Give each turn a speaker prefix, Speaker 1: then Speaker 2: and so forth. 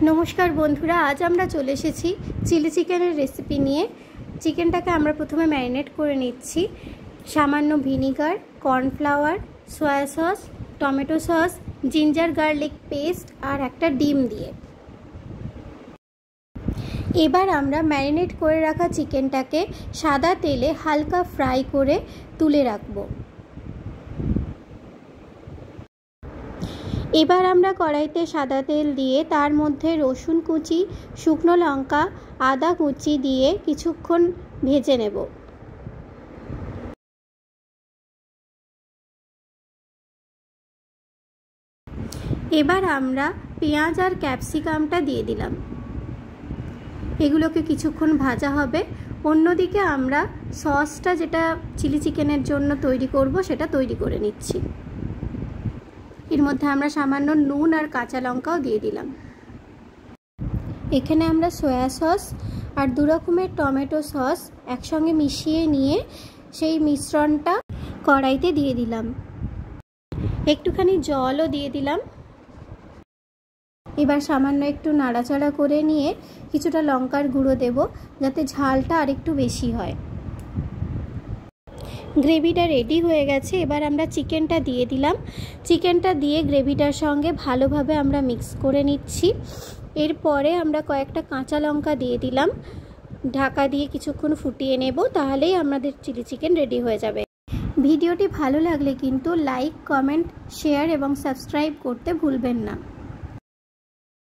Speaker 1: नमस्कार बंधुरा आज আমরা চলে এসেছি চিলি চিকেনের রেসিপি নিয়ে। চিকেনটাকে আমরা প্রথমে ম্যারিনেট করে নিচ্ছি সামান্য vinegar, cornflour, soya sauce, tomato sauce, ginger garlic paste আর একটা ডিম দিয়ে। এবার আমরা ম্যারিনেট করে রাখা চিকেনটাকে সাদা তেলে হালকা ফ্রাই করে তুলে রাখবো। এবার আমরা কড়াইতে সাদা তেল দিয়ে তার মধ্যে রসুন কুচি, শুকনো লঙ্কা, আদা কুচি দিয়ে কিছুক্ষণ ভেজে নেব। এবার আমরা পেঁয়াজ আর ক্যাপসিকামটা দিয়ে দিলাম, এগুলোকে কিছুক্ষণ ভাজা হবে। অন্যদিকে আমরা সসটা যেটা চিলি চিকেনের জন্য তৈরি করব সেটা তৈরি করে নিচ্ছি। এর মধ্যে আমরা সামান্য নুন আর কাঁচা লঙ্কাও দিয়ে দিলাম। এখানে আমরা সয়া সস আর দু রকমের টমেটো সস একসঙ্গে মিশিয়ে নিয়ে সেই মিশ্রণটা কড়াইতে দিয়ে দিলাম। একটুখানি জলও দিয়ে দিলাম। এবার সামান্য একটু নাড়াচাড়া করে নিয়ে কিছুটা লঙ্কার গুঁড়ো দেব যাতে ঝালটা আরেকটু বেশি হয়। গ্রেভিটা রেডি হয়ে গেছে। এবার আমরা চিকেনটা দিয়ে দিলাম। চিকেনটা দিয়ে গ্রেভিটার সঙ্গে ভালোভাবে আমরা মিক্স করে নিচ্ছি। এরপরে আমরা কয়েকটা কাঁচা লঙ্কা দিয়ে দিলাম। ঢাকা দিয়ে কিছুক্ষণ ফুটিয়ে নেব, তাহলেই আমাদের চিলি চিকেন রেডি হয়ে যাবে। ভিডিওটি ভালো লাগলে কিন্তু লাইক, কমেন্ট, শেয়ার এবং সাবস্ক্রাইব করতে ভুলবেন না।